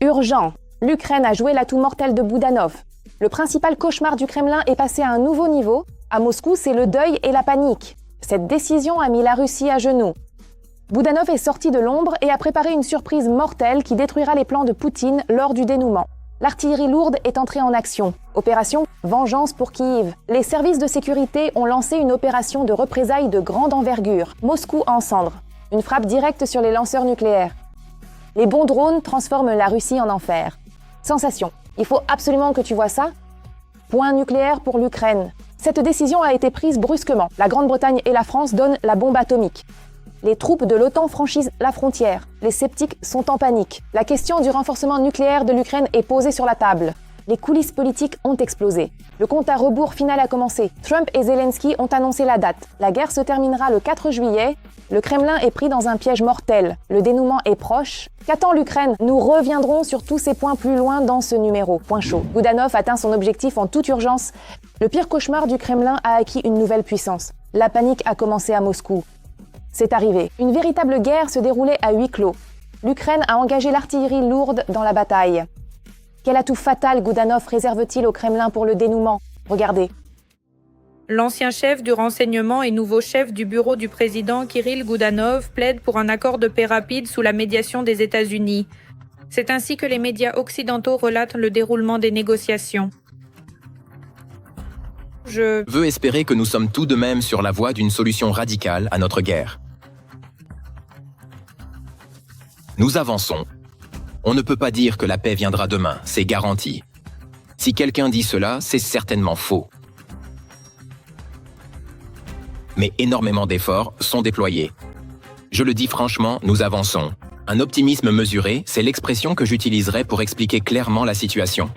Urgent. L'Ukraine a joué l'atout mortel de Boudanov. Le principal cauchemar du Kremlin est passé à un nouveau niveau. À Moscou, c'est le deuil et la panique. Cette décision a mis la Russie à genoux. Boudanov est sorti de l'ombre et a préparé une surprise mortelle qui détruira les plans de Poutine lors du dénouement. L'artillerie lourde est entrée en action. Opération Vengeance pour Kiev. Les services de sécurité ont lancé une opération de représailles de grande envergure. Moscou en cendres. Une frappe directe sur les lanceurs nucléaires. Les bons drones transforment la Russie en enfer. Sensation. Il faut absolument que tu vois ça. Point nucléaire pour l'Ukraine. Cette décision a été prise brusquement. La Grande-Bretagne et la France donnent la bombe atomique. Les troupes de l'OTAN franchissent la frontière. Les sceptiques sont en panique. La question du renforcement nucléaire de l'Ukraine est posée sur la table. Les coulisses politiques ont explosé. Le compte à rebours final a commencé. Trump et Zelensky ont annoncé la date. La guerre se terminera le 4 juillet. Le Kremlin est pris dans un piège mortel. Le dénouement est proche. Qu'attend l'Ukraine? Nous reviendrons sur tous ces points plus loin dans ce numéro. Point chaud. Boudanov atteint son objectif en toute urgence. Le pire cauchemar du Kremlin a acquis une nouvelle puissance. La panique a commencé à Moscou. C'est arrivé. Une véritable guerre se déroulait à huis clos. L'Ukraine a engagé l'artillerie lourde dans la bataille. Quel atout fatal Boudanov réserve-t-il au Kremlin pour le dénouement? Regardez. L'ancien chef du renseignement et nouveau chef du bureau du président Kirill Boudanov plaide pour un accord de paix rapide sous la médiation des États-Unis. C'est ainsi que les médias occidentaux relatent le déroulement des négociations. Je veux espérer que nous sommes tout de même sur la voie d'une solution radicale à notre guerre. Nous avançons. On ne peut pas dire que la paix viendra demain, c'est garanti. Si quelqu'un dit cela, c'est certainement faux. Mais énormément d'efforts sont déployés. Je le dis franchement, nous avançons. Un optimisme mesuré, c'est l'expression que j'utiliserai pour expliquer clairement la situation.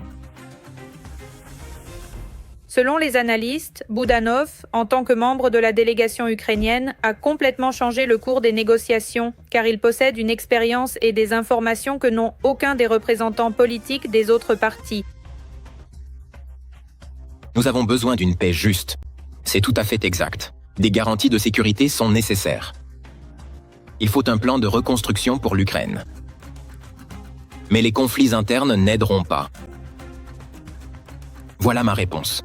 Selon les analystes, Boudanov, en tant que membre de la délégation ukrainienne, a complètement changé le cours des négociations, car il possède une expérience et des informations que n'ont aucun des représentants politiques des autres partis. Nous avons besoin d'une paix juste. C'est tout à fait exact. Des garanties de sécurité sont nécessaires. Il faut un plan de reconstruction pour l'Ukraine. Mais les conflits internes n'aideront pas. Voilà ma réponse.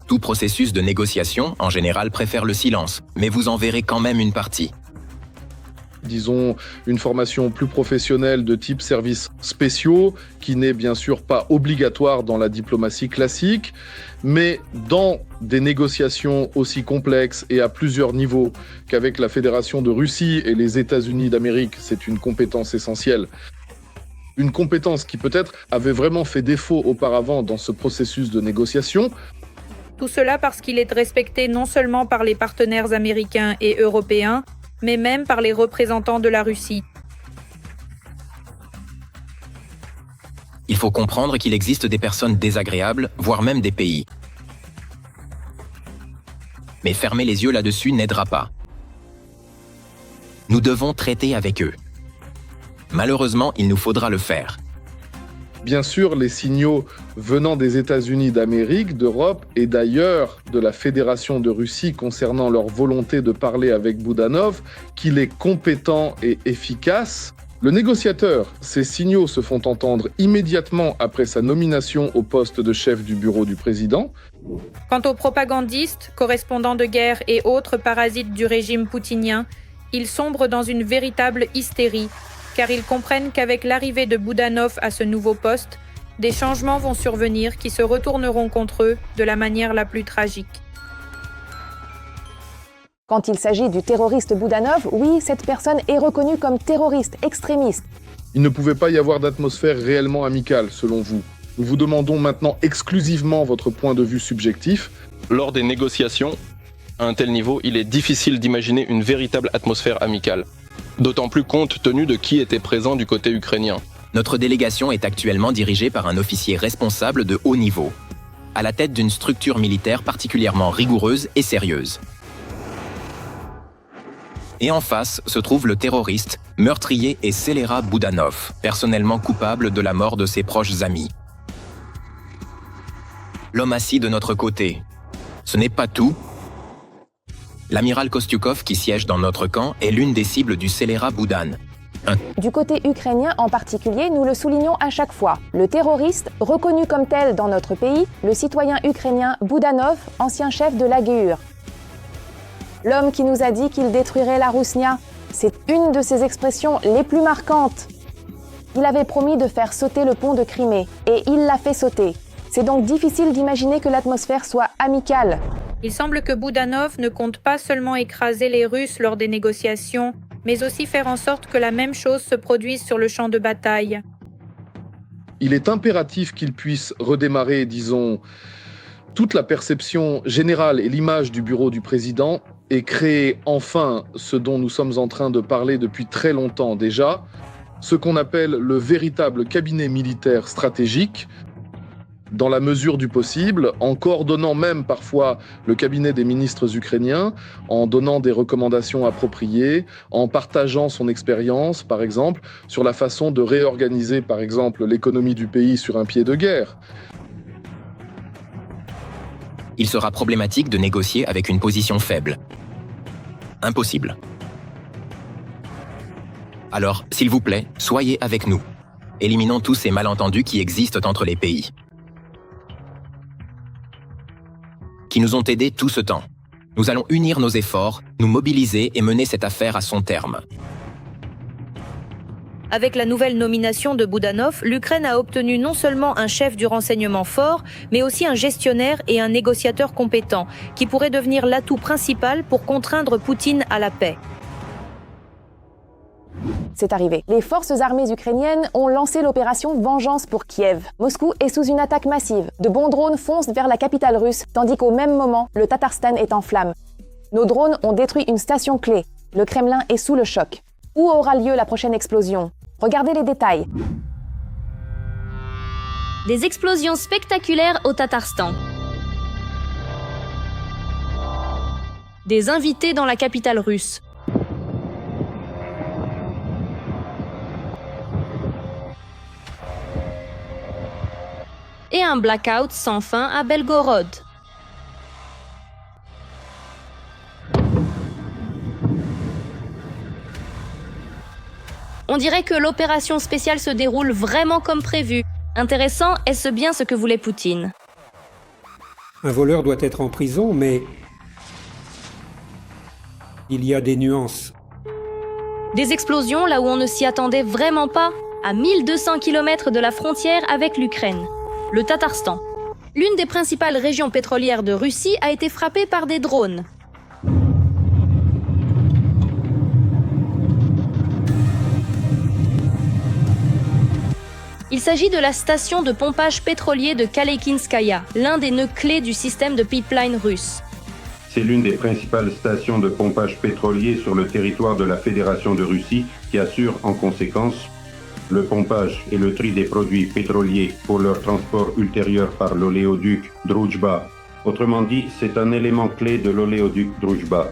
Tout processus de négociation, en général, préfère le silence, mais vous en verrez quand même une partie. Disons, une formation plus professionnelle de type services spéciaux, qui n'est bien sûr pas obligatoire dans la diplomatie classique, mais dans des négociations aussi complexes et à plusieurs niveaux qu'avec la Fédération de Russie et les États-Unis d'Amérique, c'est une compétence essentielle. Une compétence qui peut-être avait vraiment fait défaut auparavant dans ce processus de négociation. Tout cela parce qu'il est respecté non seulement par les partenaires américains et européens, mais même par les représentants de la Russie. Il faut comprendre qu'il existe des personnes désagréables, voire même des pays. Mais fermer les yeux là-dessus n'aidera pas. Nous devons traiter avec eux. Malheureusement, il nous faudra le faire. Bien sûr, les signaux venant des États-Unis d'Amérique, d'Europe et d'ailleurs de la Fédération de Russie concernant leur volonté de parler avec Boudanov, qu'il est compétent et efficace. Le négociateur, ces signaux se font entendre immédiatement après sa nomination au poste de chef du bureau du président. Quant aux propagandistes, correspondants de guerre et autres parasites du régime poutinien, ils sombrent dans une véritable hystérie, car ils comprennent qu'avec l'arrivée de Boudanov à ce nouveau poste, des changements vont survenir qui se retourneront contre eux de la manière la plus tragique. Quand il s'agit du terroriste Boudanov, oui, cette personne est reconnue comme terroriste, extrémiste. Il ne pouvait pas y avoir d'atmosphère réellement amicale, selon vous. Nous vous demandons maintenant exclusivement votre point de vue subjectif. Lors des négociations, à un tel niveau, il est difficile d'imaginer une véritable atmosphère amicale. D'autant plus compte tenu de qui était présent du côté ukrainien. Notre délégation est actuellement dirigée par un officier responsable de haut niveau, à la tête d'une structure militaire particulièrement rigoureuse et sérieuse. Et en face se trouve le terroriste, meurtrier et scélérat Boudanov, personnellement coupable de la mort de ses proches amis. L'homme assis de notre côté. Ce n'est pas tout. L'amiral Kostyukov, qui siège dans notre camp, est l'une des cibles du scélérat Boudan. Du côté ukrainien en particulier, nous le soulignons à chaque fois. Le terroriste, reconnu comme tel dans notre pays, le citoyen ukrainien Boudanov, ancien chef de l'AGUR. L'homme qui nous a dit qu'il détruirait la Rousnia, c'est une de ses expressions les plus marquantes. Il avait promis de faire sauter le pont de Crimée, et il l'a fait sauter. C'est donc difficile d'imaginer que l'atmosphère soit amicale. Il semble que Boudanov ne compte pas seulement écraser les Russes lors des négociations, mais aussi faire en sorte que la même chose se produise sur le champ de bataille. Il est impératif qu'il puisse redémarrer, disons, toute la perception générale et l'image du bureau du président et créer enfin ce dont nous sommes en train de parler depuis très longtemps déjà, ce qu'on appelle le véritable cabinet militaire stratégique, dans la mesure du possible, en coordonnant même parfois le cabinet des ministres ukrainiens, en donnant des recommandations appropriées, en partageant son expérience, par exemple, sur la façon de réorganiser, par exemple, l'économie du pays sur un pied de guerre. Il sera problématique de négocier avec une position faible. Impossible. Alors, s'il vous plaît, soyez avec nous. Éliminons tous ces malentendus qui existent entre les pays, qui nous ont aidés tout ce temps. Nous allons unir nos efforts, nous mobiliser et mener cette affaire à son terme. Avec la nouvelle nomination de Boudanov, l'Ukraine a obtenu non seulement un chef du renseignement fort, mais aussi un gestionnaire et un négociateur compétent, qui pourrait devenir l'atout principal pour contraindre Poutine à la paix. C'est arrivé. Les forces armées ukrainiennes ont lancé l'opération Vengeance pour Kiev. Moscou est sous une attaque massive. De bons drones foncent vers la capitale russe, tandis qu'au même moment, le Tatarstan est en flammes. Nos drones ont détruit une station clé. Le Kremlin est sous le choc. Où aura lieu la prochaine explosion ? Regardez les détails. Des explosions spectaculaires au Tatarstan. Des invités dans la capitale russe. Et un blackout sans fin à Belgorod. On dirait que l'opération spéciale se déroule vraiment comme prévu. Intéressant, est-ce bien ce que voulait Poutine ? Un voleur doit être en prison, mais il y a des nuances. Des explosions là où on ne s'y attendait vraiment pas, à 1200 km de la frontière avec l'Ukraine. Le Tatarstan. L'une des principales régions pétrolières de Russie a été frappée par des drones. Il s'agit de la station de pompage pétrolier de Kaleykinskaya, l'un des nœuds clés du système de pipeline russe. C'est l'une des principales stations de pompage pétrolier sur le territoire de la Fédération de Russie qui assure en conséquence le pompage et le tri des produits pétroliers pour leur transport ultérieur par l'oléoduc Druzhba. Autrement dit, c'est un élément clé de l'oléoduc Druzhba.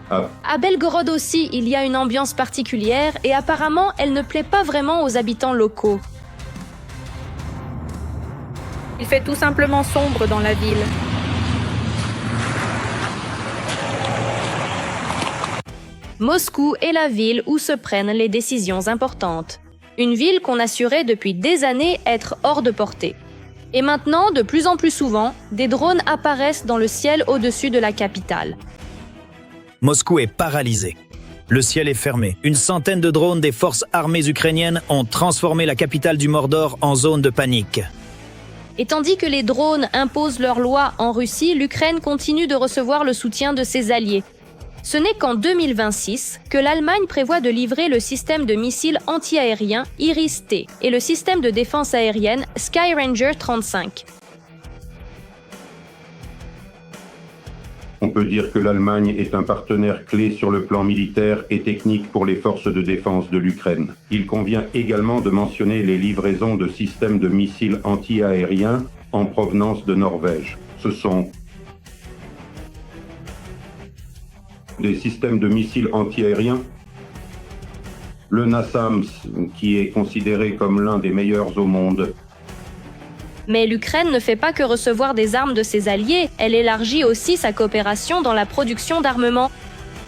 À Belgorod aussi, il y a une ambiance particulière et apparemment, elle ne plaît pas vraiment aux habitants locaux. Il fait tout simplement sombre dans la ville. Moscou est la ville où se prennent les décisions importantes. Une ville qu'on assurait depuis des années être hors de portée. Et maintenant, de plus en plus souvent, des drones apparaissent dans le ciel au-dessus de la capitale. Moscou est paralysé. Le ciel est fermé. Une centaine de drones des forces armées ukrainiennes ont transformé la capitale du Mordor en zone de panique. Et tandis que les drones imposent leurs lois en Russie, l'Ukraine continue de recevoir le soutien de ses alliés. Ce n'est qu'en 2026 que l'Allemagne prévoit de livrer le système de missiles anti-aériens Iris-T et le système de défense aérienne Skyranger 35. On peut dire que l'Allemagne est un partenaire clé sur le plan militaire et technique pour les forces de défense de l'Ukraine. Il convient également de mentionner les livraisons de systèmes de missiles anti-aériens en provenance de Norvège. Ce sont des systèmes de missiles anti-aériens, le NASAMS, qui est considéré comme l'un des meilleurs au monde. Mais l'Ukraine ne fait pas que recevoir des armes de ses alliés, elle élargit aussi sa coopération dans la production d'armements.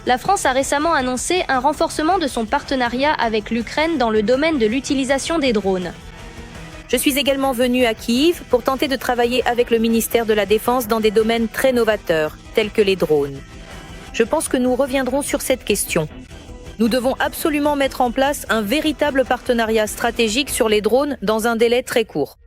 La France a récemment annoncé un renforcement de son partenariat avec l'Ukraine dans le domaine de l'utilisation des drones. Je suis également venue à Kiev pour tenter de travailler avec le ministère de la Défense dans des domaines très novateurs, tels que les drones. Je pense que nous reviendrons sur cette question. Nous devons absolument mettre en place un véritable partenariat stratégique sur les drones dans un délai très court.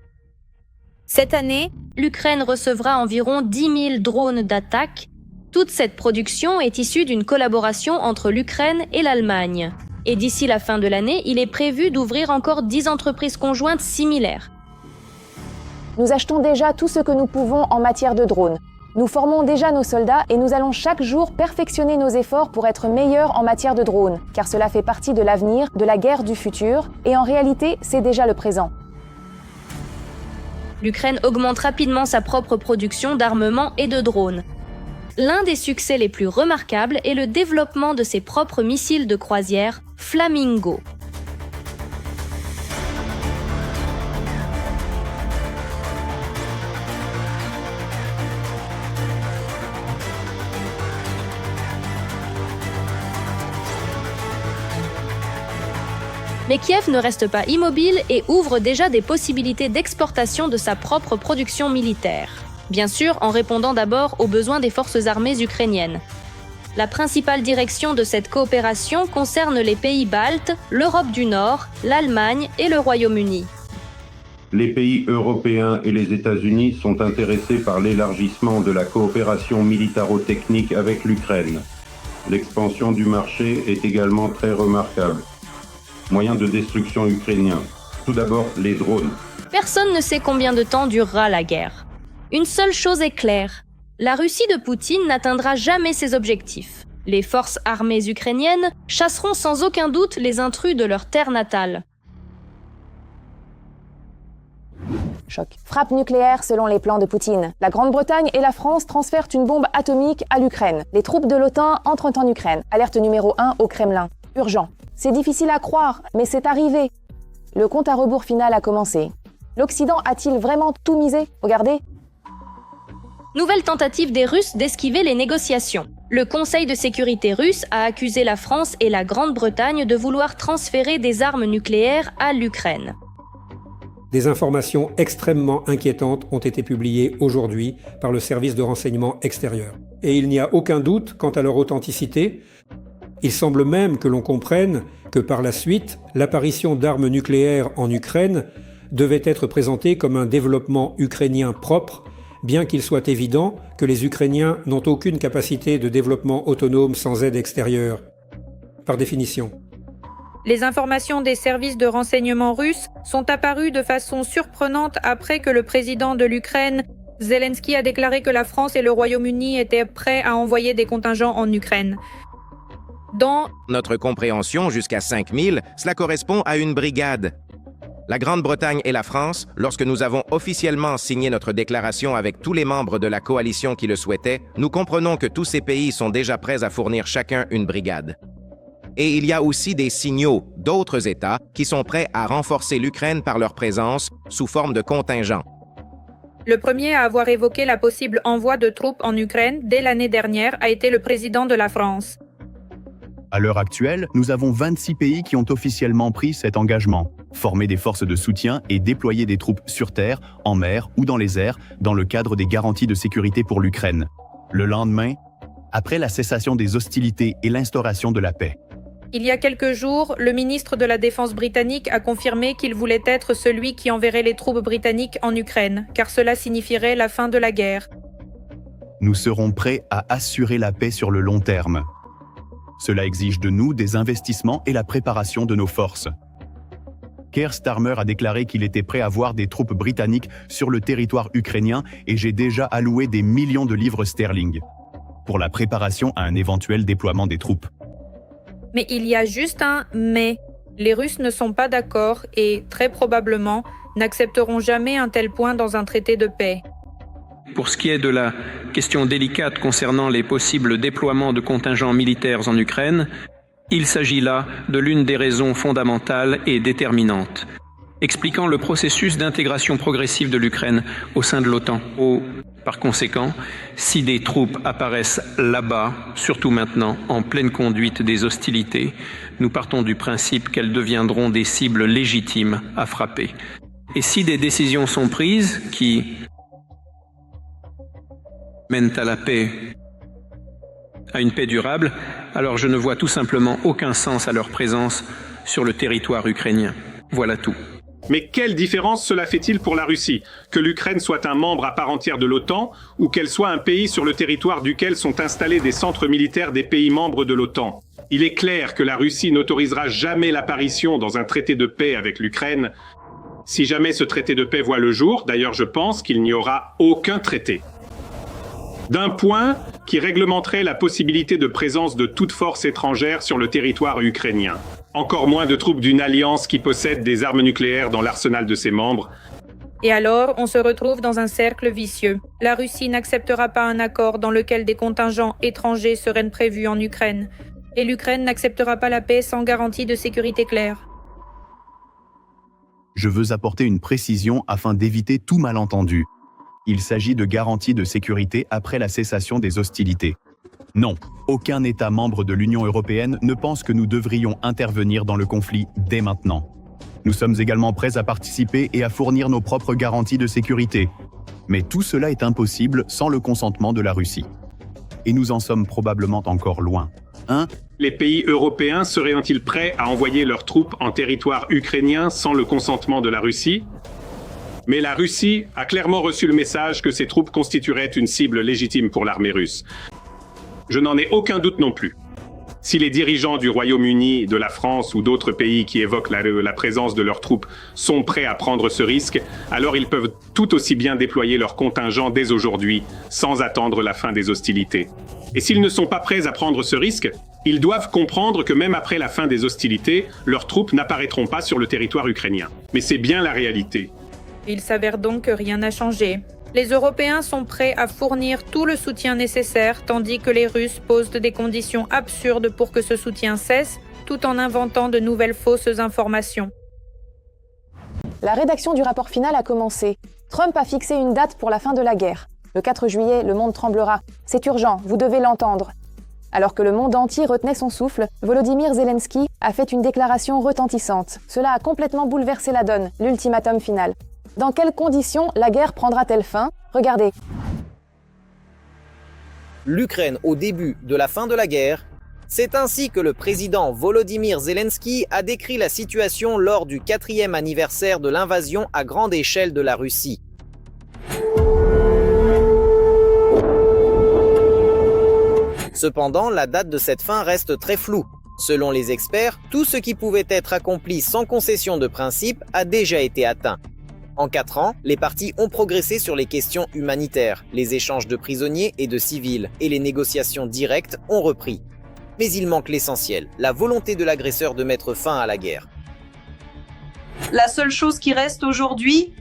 Cette année, l'Ukraine recevra environ 10 000 drones d'attaque. Toute cette production est issue d'une collaboration entre l'Ukraine et l'Allemagne. Et d'ici la fin de l'année, il est prévu d'ouvrir encore 10 entreprises conjointes similaires. Nous achetons déjà tout ce que nous pouvons en matière de drones. Nous formons déjà nos soldats et nous allons chaque jour perfectionner nos efforts pour être meilleurs en matière de drones, car cela fait partie de l'avenir, de la guerre du futur, et en réalité, c'est déjà le présent. L'Ukraine augmente rapidement sa propre production d'armement et de drones. L'un des succès les plus remarquables est le développement de ses propres missiles de croisière, Flamingo. Mais Kiev ne reste pas immobile et ouvre déjà des possibilités d'exportation de sa propre production militaire. Bien sûr, en répondant d'abord aux besoins des forces armées ukrainiennes. La principale direction de cette coopération concerne les pays baltes, l'Europe du Nord, l'Allemagne et le Royaume-Uni. Les pays européens et les États-Unis sont intéressés par l'élargissement de la coopération militaro-technique avec l'Ukraine. L'expansion du marché est également très remarquable. Moyens de destruction ukrainiens. Tout d'abord, les drones. Personne ne sait combien de temps durera la guerre. Une seule chose est claire. La Russie de Poutine n'atteindra jamais ses objectifs. Les forces armées ukrainiennes chasseront sans aucun doute les intrus de leur terre natale. Choc. Frappe nucléaire selon les plans de Poutine. La Grande-Bretagne et la France transfèrent une bombe atomique à l'Ukraine. Les troupes de l'OTAN entrent en Ukraine. Alerte numéro 1 au Kremlin. Urgent. C'est difficile à croire, mais c'est arrivé. Le compte à rebours final a commencé. L'Occident a-t-il vraiment tout misé? Regardez. Nouvelle tentative des Russes d'esquiver les négociations. Le Conseil de sécurité russe a accusé la France et la Grande-Bretagne de vouloir transférer des armes nucléaires à l'Ukraine. Des informations extrêmement inquiétantes ont été publiées aujourd'hui par le service de renseignement extérieur. Et il n'y a aucun doute quant à leur authenticité. Il semble même que l'on comprenne que par la suite, l'apparition d'armes nucléaires en Ukraine devait être présentée comme un développement ukrainien propre, bien qu'il soit évident que les Ukrainiens n'ont aucune capacité de développement autonome sans aide extérieure, par définition. Les informations des services de renseignement russes sont apparues de façon surprenante après que le président de l'Ukraine, Zelensky, a déclaré que la France et le Royaume-Uni étaient prêts à envoyer des contingents en Ukraine. Dans notre compréhension, jusqu'à 5000, cela correspond à une brigade. La Grande-Bretagne et la France, lorsque nous avons officiellement signé notre déclaration avec tous les membres de la coalition qui le souhaitaient, nous comprenons que tous ces pays sont déjà prêts à fournir chacun une brigade. Et il y a aussi des signaux d'autres États qui sont prêts à renforcer l'Ukraine par leur présence sous forme de contingents. le premier à avoir évoqué la possible envoi de troupes en Ukraine dès l'année dernière a été le président de la France. À l'heure actuelle, nous avons 26 pays qui ont officiellement pris cet engagement. Former des forces de soutien et déployer des troupes sur terre, en mer ou dans les airs, dans le cadre des garanties de sécurité pour l'Ukraine. Le lendemain, après la cessation des hostilités et l'instauration de la paix. Il y a quelques jours, le ministre de la Défense britannique a confirmé qu'il voulait être celui qui enverrait les troupes britanniques en Ukraine, car cela signifierait la fin de la guerre. Nous serons prêts à assurer la paix sur le long terme. Cela exige de nous des investissements et la préparation de nos forces. Keir Starmer a déclaré qu'il était prêt à voir des troupes britanniques sur le territoire ukrainien et j'ai déjà alloué des millions de livres sterling pour la préparation à un éventuel déploiement des troupes. Mais il y a juste un « mais ». Les Russes ne sont pas d'accord et, très probablement, n'accepteront jamais un tel point dans un traité de paix. Pour ce qui est de la question délicate concernant les possibles déploiements de contingents militaires en Ukraine, il s'agit là de l'une des raisons fondamentales et déterminantes, expliquant le processus d'intégration progressive de l'Ukraine au sein de l'OTAN. Par conséquent, si des troupes apparaissent là-bas, surtout maintenant, en pleine conduite des hostilités, nous partons du principe qu'elles deviendront des cibles légitimes à frapper. Et si des décisions sont prises qui mènent à la paix, à une paix durable, alors je ne vois tout simplement aucun sens à leur présence sur le territoire ukrainien. Voilà tout. Mais quelle différence cela fait-il pour la Russie? Que l'Ukraine soit un membre à part entière de l'OTAN ou qu'elle soit un pays sur le territoire duquel sont installés des centres militaires des pays membres de l'OTAN? Il est clair que la Russie n'autorisera jamais l'apparition dans un traité de paix avec l'Ukraine. Si jamais ce traité de paix voit le jour, d'ailleurs je pense qu'il n'y aura aucun traité. D'un point qui réglementerait la possibilité de présence de toute force étrangère sur le territoire ukrainien. Encore moins de troupes d'une alliance qui possède des armes nucléaires dans l'arsenal de ses membres. Et alors, on se retrouve dans un cercle vicieux. La Russie n'acceptera pas un accord dans lequel des contingents étrangers seraient prévus en Ukraine. Et l'Ukraine n'acceptera pas la paix sans garantie de sécurité claire. Je veux apporter une précision afin d'éviter tout malentendu. Il s'agit de garanties de sécurité après la cessation des hostilités. Non, aucun État membre de l'Union européenne ne pense que nous devrions intervenir dans le conflit dès maintenant. Nous sommes également prêts à participer et à fournir nos propres garanties de sécurité. Mais tout cela est impossible sans le consentement de la Russie. Et nous en sommes probablement encore loin. Les pays européens seraient-ils prêts à envoyer leurs troupes en territoire ukrainien sans le consentement de la Russie? Mais la Russie a clairement reçu le message que ces troupes constitueraient une cible légitime pour l'armée russe. Je n'en ai aucun doute non plus. Si les dirigeants du Royaume-Uni, de la France ou d'autres pays qui évoquent la présence de leurs troupes sont prêts à prendre ce risque, alors ils peuvent tout aussi bien déployer leurs contingents dès aujourd'hui, sans attendre la fin des hostilités. Et s'ils ne sont pas prêts à prendre ce risque, ils doivent comprendre que même après la fin des hostilités, leurs troupes n'apparaîtront pas sur le territoire ukrainien. Mais c'est bien la réalité. Il s'avère donc que rien n'a changé. Les Européens sont prêts à fournir tout le soutien nécessaire, tandis que les Russes posent des conditions absurdes pour que ce soutien cesse, tout en inventant de nouvelles fausses informations. La rédaction du rapport final a commencé. Trump a fixé une date pour la fin de la guerre. Le 4 juillet, le monde tremblera. C'est urgent, vous devez l'entendre. Alors que le monde entier retenait son souffle, Volodymyr Zelensky a fait une déclaration retentissante. Cela a complètement bouleversé la donne, l'ultimatum final. Dans quelles conditions la guerre prendra-t-elle fin? Regardez. L'Ukraine au début de la fin de la guerre, c'est ainsi que le président Volodymyr Zelensky a décrit la situation lors du 4e anniversaire de l'invasion à grande échelle de la Russie. Cependant, la date de cette fin reste très floue. Selon les experts, tout ce qui pouvait être accompli sans concession de principe a déjà été atteint. En 4 ans, les parties ont progressé sur les questions humanitaires, les échanges de prisonniers et de civils, et les négociations directes ont repris. Mais il manque l'essentiel, la volonté de l'agresseur de mettre fin à la guerre. La seule chose qui reste aujourd'hui,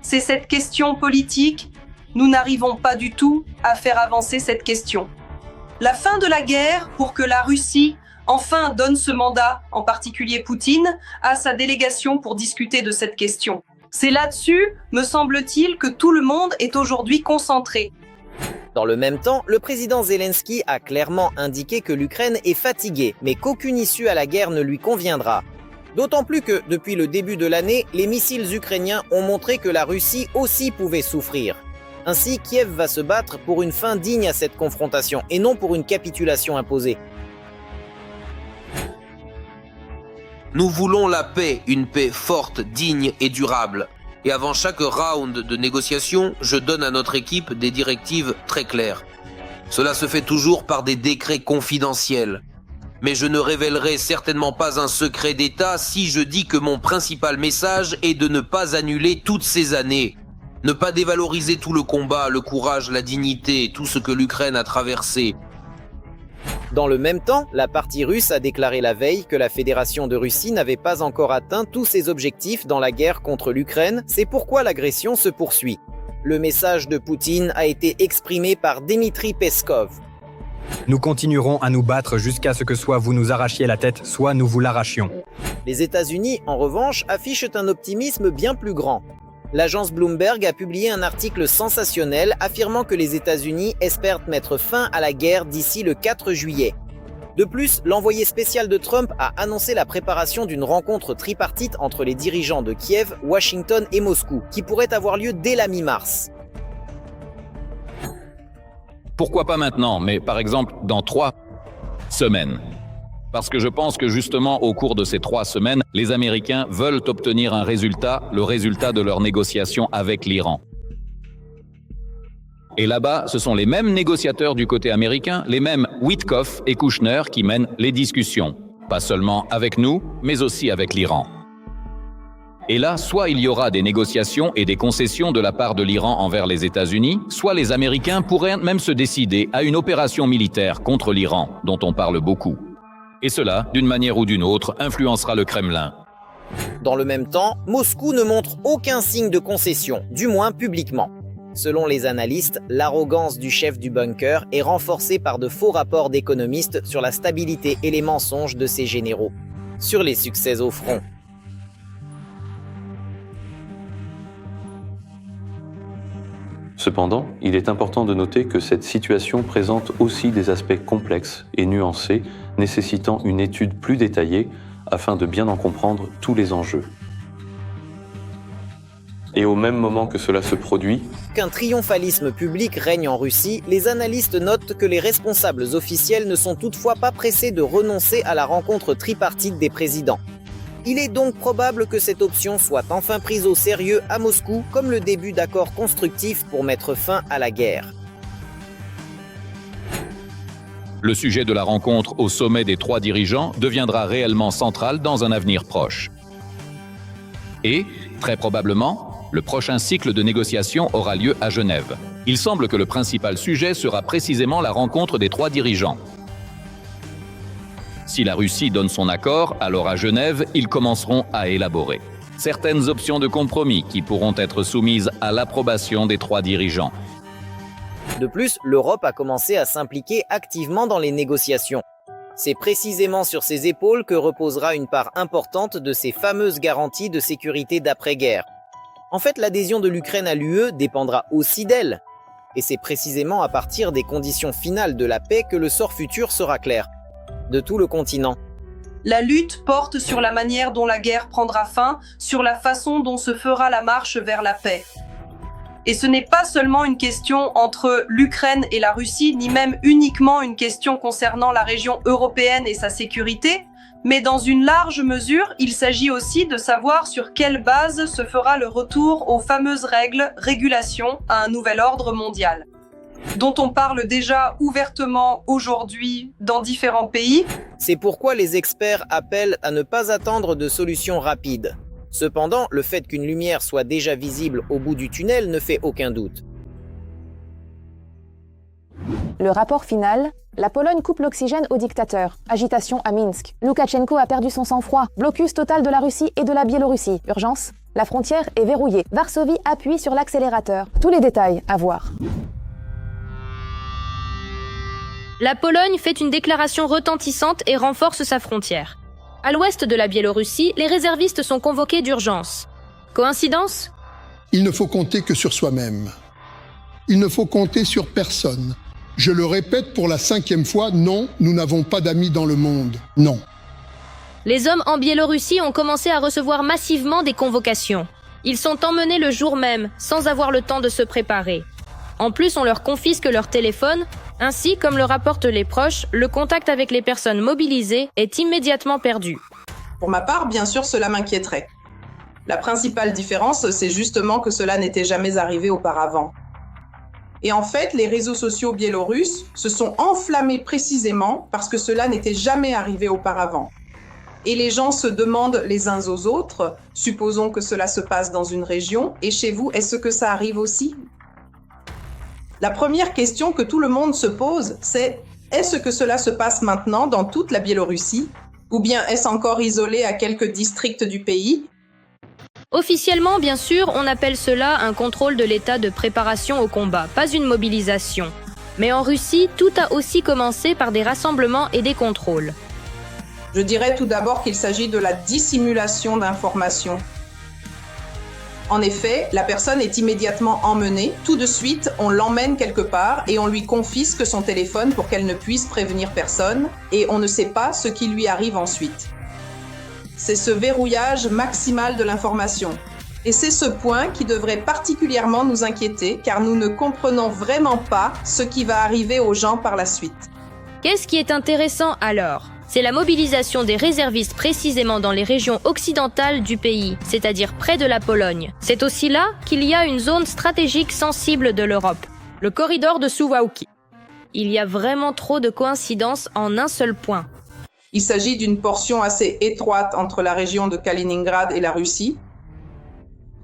c'est cette question politique. Nous n'arrivons pas du tout à faire avancer cette question. La fin de la guerre, pour que la Russie enfin donne ce mandat, en particulier Poutine, à sa délégation pour discuter de cette question. C'est là-dessus, me semble-t-il, que tout le monde est aujourd'hui concentré. Dans le même temps, le président Zelensky a clairement indiqué que l'Ukraine est fatiguée, mais qu'aucune issue à la guerre ne lui conviendra. D'autant plus que, depuis le début de l'année, les missiles ukrainiens ont montré que la Russie aussi pouvait souffrir. Ainsi, Kiev va se battre pour une fin digne à cette confrontation, et non pour une capitulation imposée. Nous voulons la paix, une paix forte, digne et durable. Et avant chaque round de négociation, je donne à notre équipe des directives très claires. Cela se fait toujours par des décrets confidentiels. Mais je ne révélerai certainement pas un secret d'État si je dis que mon principal message est de ne pas annuler toutes ces années. Ne pas dévaloriser tout le combat, le courage, la dignité, tout ce que l'Ukraine a traversé. Dans le même temps, la partie russe a déclaré la veille que la Fédération de Russie n'avait pas encore atteint tous ses objectifs dans la guerre contre l'Ukraine, c'est pourquoi l'agression se poursuit. Le message de Poutine a été exprimé par Dmitri Peskov. Nous continuerons à nous battre jusqu'à ce que soit vous nous arrachiez la tête, soit nous vous l'arrachions. Les États-Unis, en revanche, affichent un optimisme bien plus grand. L'agence Bloomberg a publié un article sensationnel affirmant que les États-Unis espèrent mettre fin à la guerre d'ici le 4 juillet. De plus, l'envoyé spécial de Trump a annoncé la préparation d'une rencontre tripartite entre les dirigeants de Kiev, Washington et Moscou, qui pourrait avoir lieu dès la mi-mars. Pourquoi pas maintenant, mais par exemple dans 3 semaines. Parce que je pense que justement au cours de ces 3 semaines, les Américains veulent obtenir un résultat, le résultat de leurs négociations avec l'Iran. Et là-bas, ce sont les mêmes négociateurs du côté américain, les mêmes Witkoff et Kushner qui mènent les discussions. Pas seulement avec nous, mais aussi avec l'Iran. Et là, soit il y aura des négociations et des concessions de la part de l'Iran envers les États-Unis, soit les Américains pourraient même se décider à une opération militaire contre l'Iran, dont on parle beaucoup. Et cela, d'une manière ou d'une autre, influencera le Kremlin. Dans le même temps, Moscou ne montre aucun signe de concession, du moins publiquement. Selon les analystes, l'arrogance du chef du bunker est renforcée par de faux rapports d'économistes sur la stabilité et les mensonges de ses généraux. Sur les succès au front. Cependant, il est important de noter que cette situation présente aussi des aspects complexes et nuancés, nécessitant une étude plus détaillée afin de bien en comprendre tous les enjeux. Et au même moment que cela se produit, qu'un triomphalisme public règne en Russie, les analystes notent que les responsables officiels ne sont toutefois pas pressés de renoncer à la rencontre tripartite des présidents. Il est donc probable que cette option soit enfin prise au sérieux à Moscou comme le début d'accords constructifs pour mettre fin à la guerre. Le sujet de la rencontre au sommet des 3 dirigeants deviendra réellement central dans un avenir proche. Et, très probablement, le prochain cycle de négociations aura lieu à Genève. Il semble que le principal sujet sera précisément la rencontre des 3 dirigeants. Si la Russie donne son accord, alors à Genève, ils commenceront à élaborer certaines options de compromis qui pourront être soumises à l'approbation des 3 dirigeants. De plus, l'Europe a commencé à s'impliquer activement dans les négociations. C'est précisément sur ses épaules que reposera une part importante de ces fameuses garanties de sécurité d'après-guerre. En fait, l'adhésion de l'Ukraine à l'UE dépendra aussi d'elle. Et c'est précisément à partir des conditions finales de la paix que le sort futur sera clair. De tout le continent. La lutte porte sur la manière dont la guerre prendra fin, sur la façon dont se fera la marche vers la paix. Et ce n'est pas seulement une question entre l'Ukraine et la Russie, ni même uniquement une question concernant la région européenne et sa sécurité, mais dans une large mesure, il s'agit aussi de savoir sur quelle base se fera le retour aux fameuses règles, régulations à un nouvel ordre mondial, dont on parle déjà ouvertement aujourd'hui dans différents pays. C'est pourquoi les experts appellent à ne pas attendre de solutions rapides. Cependant, le fait qu'une lumière soit déjà visible au bout du tunnel ne fait aucun doute. Le rapport final, la Pologne coupe l'oxygène au dictateur. Agitation à Minsk. Loukachenko a perdu son sang-froid. Blocus total de la Russie et de la Biélorussie. Urgence, la frontière est verrouillée. Varsovie appuie sur l'accélérateur. Tous les détails à voir. La Pologne fait une déclaration retentissante et renforce sa frontière. À l'ouest de la Biélorussie, les réservistes sont convoqués d'urgence. Coïncidence ? Il ne faut compter que sur soi-même. Il ne faut compter sur personne. Je le répète pour la 5e fois, non, nous n'avons pas d'amis dans le monde. Non. Les hommes en Biélorussie ont commencé à recevoir massivement des convocations. Ils sont emmenés le jour même, sans avoir le temps de se préparer. En plus, on leur confisque leur téléphone. Ainsi, comme le rapportent les proches, le contact avec les personnes mobilisées est immédiatement perdu. Pour ma part, bien sûr, cela m'inquiéterait. La principale différence, c'est justement que cela n'était jamais arrivé auparavant. Et en fait, les réseaux sociaux biélorusses se sont enflammés précisément parce que cela n'était jamais arrivé auparavant. Et les gens se demandent les uns aux autres, supposons que cela se passe dans une région, et chez vous, est-ce que ça arrive aussi ? La première question que tout le monde se pose, c'est est-ce que cela se passe maintenant dans toute la Biélorussie ? Ou bien est-ce encore isolé à quelques districts du pays ? Officiellement, bien sûr, on appelle cela un contrôle de l'état de préparation au combat, pas une mobilisation. Mais en Russie, tout a aussi commencé par des rassemblements et des contrôles. Je dirais tout d'abord qu'il s'agit de la dissimulation d'informations. En effet, la personne est immédiatement emmenée, tout de suite on l'emmène quelque part et on lui confisque son téléphone pour qu'elle ne puisse prévenir personne et on ne sait pas ce qui lui arrive ensuite. C'est ce verrouillage maximal de l'information. Et c'est ce point qui devrait particulièrement nous inquiéter car nous ne comprenons vraiment pas ce qui va arriver aux gens par la suite. Qu'est-ce qui est intéressant alors ? C'est la mobilisation des réservistes précisément dans les régions occidentales du pays, c'est-à-dire près de la Pologne. C'est aussi là qu'il y a une zone stratégique sensible de l'Europe, le corridor de Suwałki. Il y a vraiment trop de coïncidences en un seul point. Il s'agit d'une portion assez étroite entre la région de Kaliningrad et la Russie.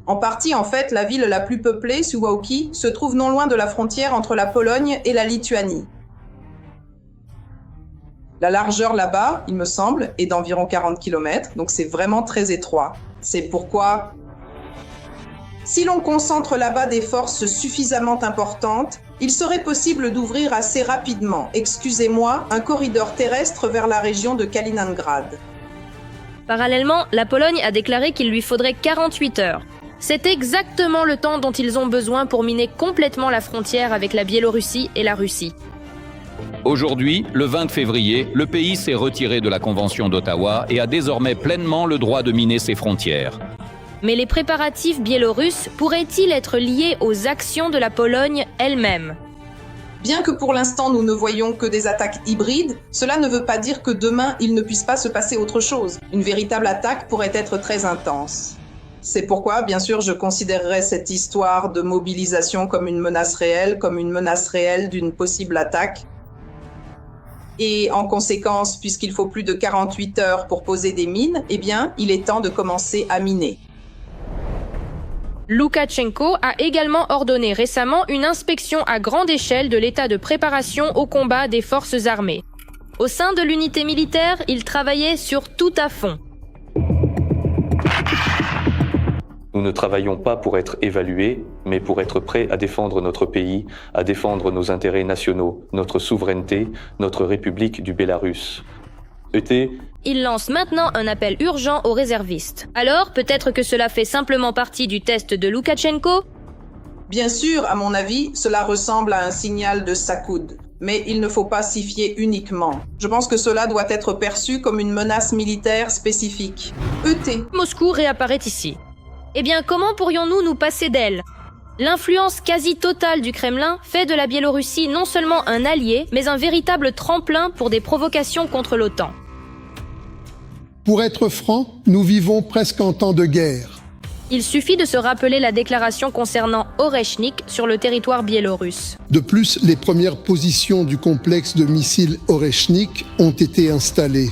En partie, en fait, la ville la plus peuplée, Suwałki, se trouve non loin de la frontière entre la Pologne et la Lituanie. La largeur là-bas, il me semble, est d'environ 40 km, donc c'est vraiment très étroit. C'est pourquoi, si l'on concentre là-bas des forces suffisamment importantes, il serait possible d'ouvrir assez rapidement, excusez-moi, un corridor terrestre vers la région de Kaliningrad. Parallèlement, la Pologne a déclaré qu'il lui faudrait 48 heures. C'est exactement le temps dont ils ont besoin pour miner complètement la frontière avec la Biélorussie et la Russie. Aujourd'hui, le 20 février, le pays s'est retiré de la Convention d'Ottawa et a désormais pleinement le droit de miner ses frontières. Mais les préparatifs biélorusses pourraient-ils être liés aux actions de la Pologne elle-même ? Bien que pour l'instant nous ne voyons que des attaques hybrides, cela ne veut pas dire que demain il ne puisse pas se passer autre chose. Une véritable attaque pourrait être très intense. C'est pourquoi, bien sûr, je considérerais cette histoire de mobilisation comme une menace réelle d'une possible attaque. Et en conséquence, puisqu'il faut plus de 48 heures pour poser des mines, eh bien, il est temps de commencer à miner. Loukachenko a également ordonné récemment une inspection à grande échelle de l'état de préparation au combat des forces armées. Au sein de l'unité militaire, il travaillait sur tout à fond. Nous ne travaillons pas pour être évalués, mais pour être prêts à défendre notre pays, à défendre nos intérêts nationaux, notre souveraineté, notre République du Bélarus. Il lance maintenant un appel urgent aux réservistes. Alors, peut-être que cela fait simplement partie du test de Loukachenko ? Bien sûr, à mon avis, cela ressemble à un signal de Sakoud. Mais il ne faut pas s'y fier uniquement. Je pense que cela doit être perçu comme une menace militaire spécifique. Moscou réapparaît ici. Eh bien, comment pourrions-nous nous passer d'elle ? L'influence quasi totale du Kremlin fait de la Biélorussie non seulement un allié, mais un véritable tremplin pour des provocations contre l'OTAN. Pour être franc, nous vivons presque en temps de guerre. Il suffit de se rappeler la déclaration concernant Oreshnik sur le territoire biélorusse. De plus, les premières positions du complexe de missiles Oreshnik ont été installées.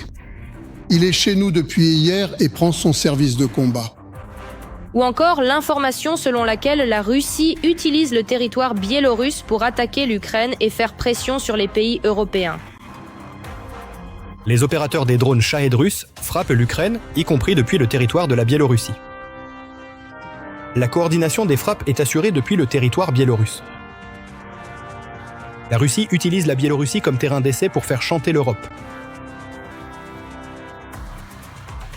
Il est chez nous depuis hier et prend son service de combat. Ou encore l'information selon laquelle la Russie utilise le territoire biélorusse pour attaquer l'Ukraine et faire pression sur les pays européens. Les opérateurs des drones Shahed russes frappent l'Ukraine, y compris depuis le territoire de la Biélorussie. La coordination des frappes est assurée depuis le territoire biélorusse. La Russie utilise la Biélorussie comme terrain d'essai pour faire chanter l'Europe.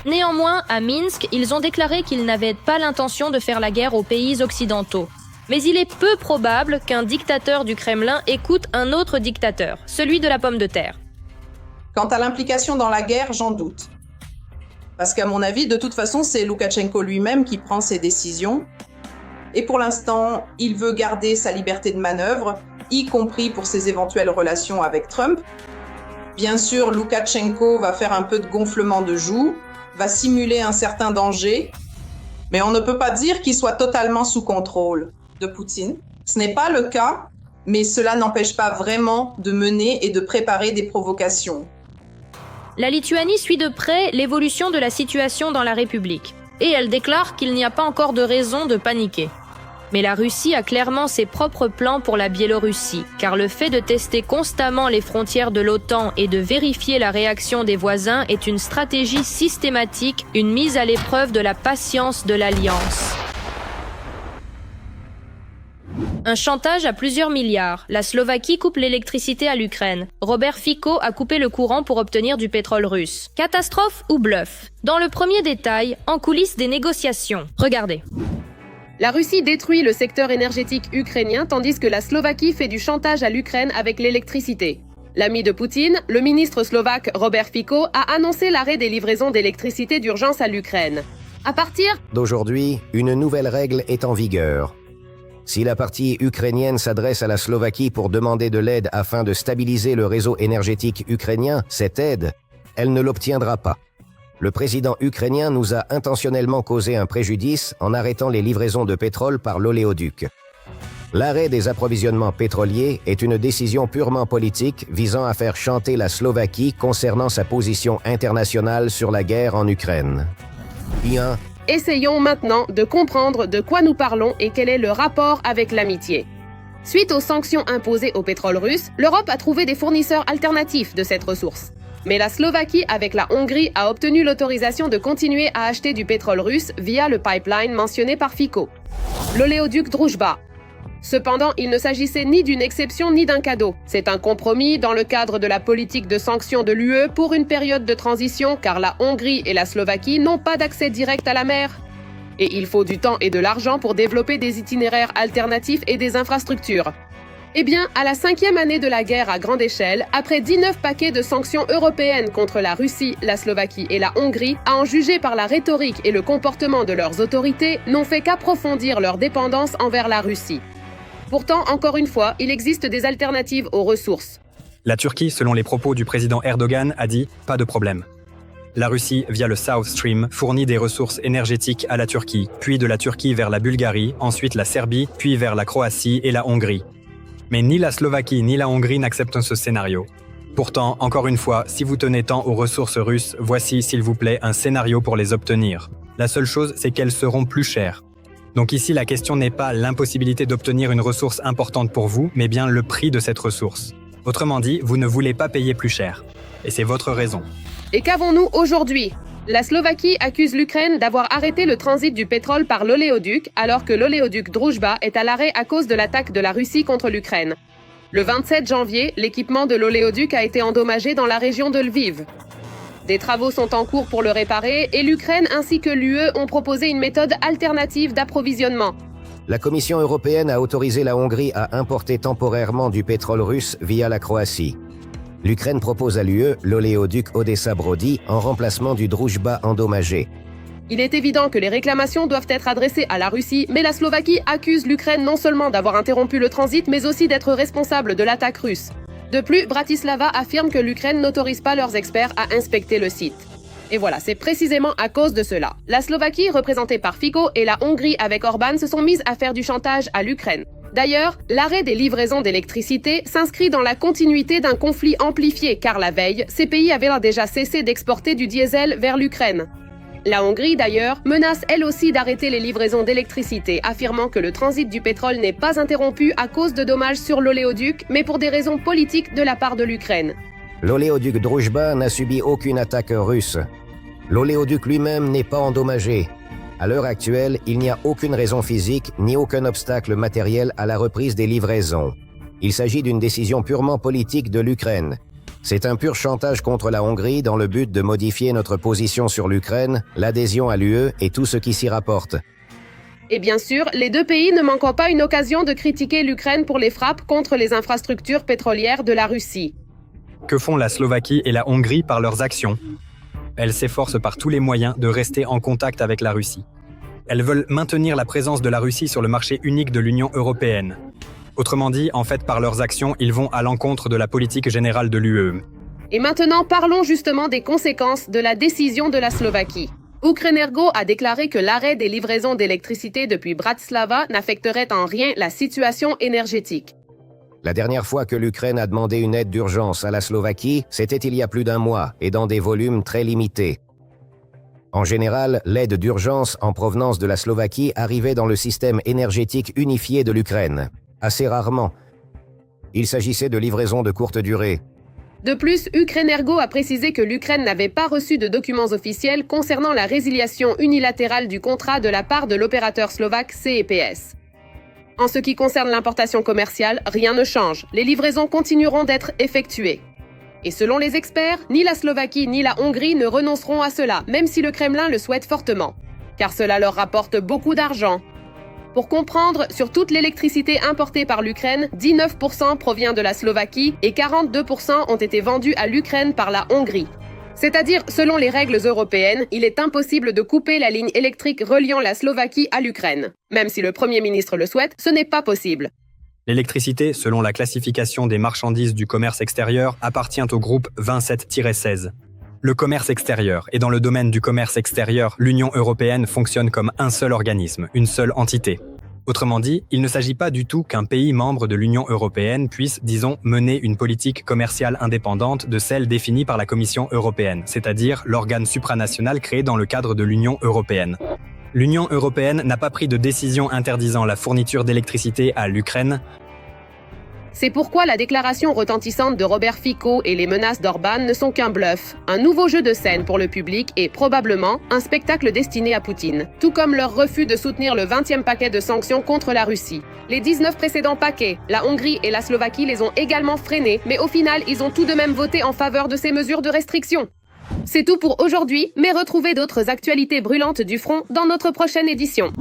Néanmoins, à Minsk, ils ont déclaré qu'ils n'avaient pas l'intention de faire la guerre aux pays occidentaux. Mais il est peu probable qu'un dictateur du Kremlin écoute un autre dictateur, celui de la pomme de terre. Quant à l'implication dans la guerre, j'en doute. Parce qu'à mon avis, de toute façon, c'est Loukachenko lui-même qui prend ses décisions. Et pour l'instant, il veut garder sa liberté de manœuvre, y compris pour ses éventuelles relations avec Trump. Bien sûr, Loukachenko va faire un peu de gonflement de joues, va simuler un certain danger, mais on ne peut pas dire qu'il soit totalement sous contrôle de Poutine. Ce n'est pas le cas, mais cela n'empêche pas vraiment de mener et de préparer des provocations. La Lituanie suit de près l'évolution de la situation dans la République, et elle déclare qu'il n'y a pas encore de raison de paniquer. Mais la Russie a clairement ses propres plans pour la Biélorussie, car le fait de tester constamment les frontières de l'OTAN et de vérifier la réaction des voisins est une stratégie systématique, une mise à l'épreuve de la patience de l'Alliance. Un chantage à plusieurs milliards. La Slovaquie coupe l'électricité à l'Ukraine. Robert Fico a coupé le courant pour obtenir du pétrole russe. Catastrophe ou bluff ? Dans le premier détail, en coulisses des négociations. Regardez. La Russie détruit le secteur énergétique ukrainien tandis que la Slovaquie fait du chantage à l'Ukraine avec l'électricité. L'ami de Poutine, le ministre slovaque Robert Fico, a annoncé l'arrêt des livraisons d'électricité d'urgence à l'Ukraine. À partir d'aujourd'hui, une nouvelle règle est en vigueur. Si la partie ukrainienne s'adresse à la Slovaquie pour demander de l'aide afin de stabiliser le réseau énergétique ukrainien, cette aide, elle ne l'obtiendra pas. Le président ukrainien nous a intentionnellement causé un préjudice en arrêtant les livraisons de pétrole par l'oléoduc. L'arrêt des approvisionnements pétroliers est une décision purement politique visant à faire chanter la Slovaquie concernant sa position internationale sur la guerre en Ukraine. Bien. Essayons maintenant de comprendre de quoi nous parlons et quel est le rapport avec l'amitié. Suite aux sanctions imposées au pétrole russe, l'Europe a trouvé des fournisseurs alternatifs de cette ressource. Mais la Slovaquie, avec la Hongrie, a obtenu l'autorisation de continuer à acheter du pétrole russe via le pipeline mentionné par Fico, l'oléoduc Druzhba. Cependant, il ne s'agissait ni d'une exception ni d'un cadeau. C'est un compromis dans le cadre de la politique de sanctions de l'UE pour une période de transition car la Hongrie et la Slovaquie n'ont pas d'accès direct à la mer. Et il faut du temps et de l'argent pour développer des itinéraires alternatifs et des infrastructures. Eh bien, à la 5e année de la guerre à grande échelle, après 19 paquets de sanctions européennes contre la Russie, la Slovaquie et la Hongrie, à en juger par la rhétorique et le comportement de leurs autorités, n'ont fait qu'approfondir leur dépendance envers la Russie. Pourtant, encore une fois, il existe des alternatives aux ressources. La Turquie, selon les propos du président Erdogan, a dit « pas de problème ». La Russie, via le South Stream, fournit des ressources énergétiques à la Turquie, puis de la Turquie vers la Bulgarie, ensuite la Serbie, puis vers la Croatie et la Hongrie. Mais ni la Slovaquie ni la Hongrie n'acceptent ce scénario. Pourtant, encore une fois, si vous tenez tant aux ressources russes, voici, s'il vous plaît, un scénario pour les obtenir. La seule chose, c'est qu'elles seront plus chères. Donc ici, la question n'est pas l'impossibilité d'obtenir une ressource importante pour vous, mais bien le prix de cette ressource. Autrement dit, vous ne voulez pas payer plus cher. Et c'est votre raison. Et qu'avons-nous aujourd'hui ? La Slovaquie accuse l'Ukraine d'avoir arrêté le transit du pétrole par l'oléoduc, alors que l'oléoduc Druzhba est à l'arrêt à cause de l'attaque de la Russie contre l'Ukraine. Le 27 janvier, l'équipement de l'oléoduc a été endommagé dans la région de Lviv. Des travaux sont en cours pour le réparer et l'Ukraine ainsi que l'UE ont proposé une méthode alternative d'approvisionnement. La Commission européenne a autorisé la Hongrie à importer temporairement du pétrole russe via la Croatie. L'Ukraine propose à l'UE l'oléoduc Odessa-Brody en remplacement du Druzhba endommagé. Il est évident que les réclamations doivent être adressées à la Russie, mais la Slovaquie accuse l'Ukraine non seulement d'avoir interrompu le transit, mais aussi d'être responsable de l'attaque russe. De plus, Bratislava affirme que l'Ukraine n'autorise pas leurs experts à inspecter le site. Et voilà, c'est précisément à cause de cela. La Slovaquie, représentée par Fico, et la Hongrie avec Orban se sont mises à faire du chantage à l'Ukraine. D'ailleurs, l'arrêt des livraisons d'électricité s'inscrit dans la continuité d'un conflit amplifié, car la veille, ces pays avaient déjà cessé d'exporter du diesel vers l'Ukraine. La Hongrie, d'ailleurs, menace elle aussi d'arrêter les livraisons d'électricité, affirmant que le transit du pétrole n'est pas interrompu à cause de dommages sur l'oléoduc, mais pour des raisons politiques de la part de l'Ukraine. L'oléoduc Druzhba n'a subi aucune attaque russe. L'oléoduc lui-même n'est pas endommagé. À l'heure actuelle, il n'y a aucune raison physique ni aucun obstacle matériel à la reprise des livraisons. Il s'agit d'une décision purement politique de l'Ukraine. C'est un pur chantage contre la Hongrie dans le but de modifier notre position sur l'Ukraine, l'adhésion à l'UE et tout ce qui s'y rapporte. Et bien sûr, les deux pays ne manquent pas une occasion de critiquer l'Ukraine pour les frappes contre les infrastructures pétrolières de la Russie. Que font la Slovaquie et la Hongrie par leurs actions ? Elles s'efforcent par tous les moyens de rester en contact avec la Russie. Elles veulent maintenir la présence de la Russie sur le marché unique de l'Union européenne. Autrement dit, en fait, par leurs actions, ils vont à l'encontre de la politique générale de l'UE. Et maintenant, parlons justement des conséquences de la décision de la Slovaquie. Ukrenergo a déclaré que l'arrêt des livraisons d'électricité depuis Bratislava n'affecterait en rien la situation énergétique. La dernière fois que l'Ukraine a demandé une aide d'urgence à la Slovaquie, c'était il y a plus d'un mois et dans des volumes très limités. En général, l'aide d'urgence en provenance de la Slovaquie arrivait dans le système énergétique unifié de l'Ukraine. Assez rarement. Il s'agissait de livraisons de courte durée. De plus, Ukrenergo a précisé que l'Ukraine n'avait pas reçu de documents officiels concernant la résiliation unilatérale du contrat de la part de l'opérateur slovaque CEPS. En ce qui concerne l'importation commerciale, rien ne change. Les livraisons continueront d'être effectuées. Et selon les experts, ni la Slovaquie ni la Hongrie ne renonceront à cela, même si le Kremlin le souhaite fortement. Car cela leur rapporte beaucoup d'argent. Pour comprendre, sur toute l'électricité importée par l'Ukraine, 19% provient de la Slovaquie et 42% ont été vendus à l'Ukraine par la Hongrie. C'est-à-dire, selon les règles européennes, il est impossible de couper la ligne électrique reliant la Slovaquie à l'Ukraine. Même si le Premier ministre le souhaite, ce n'est pas possible. L'électricité, selon la classification des marchandises du commerce extérieur, appartient au groupe 27-16. Le commerce extérieur, et dans le domaine du commerce extérieur, l'Union européenne fonctionne comme un seul organisme, une seule entité. Autrement dit, il ne s'agit pas du tout qu'un pays membre de l'Union européenne puisse, disons, mener une politique commerciale indépendante de celle définie par la Commission européenne, c'est-à-dire l'organe supranational créé dans le cadre de l'Union européenne. L'Union européenne n'a pas pris de décision interdisant la fourniture d'électricité à l'Ukraine. C'est pourquoi la déclaration retentissante de Robert Fico et les menaces d'Orban ne sont qu'un bluff, un nouveau jeu de scène pour le public et probablement un spectacle destiné à Poutine. Tout comme leur refus de soutenir le 20e paquet de sanctions contre la Russie. Les 19 précédents paquets, la Hongrie et la Slovaquie les ont également freinés, mais au final, ils ont tout de même voté en faveur de ces mesures de restriction. C'est tout pour aujourd'hui, mais retrouvez d'autres actualités brûlantes du front dans notre prochaine édition.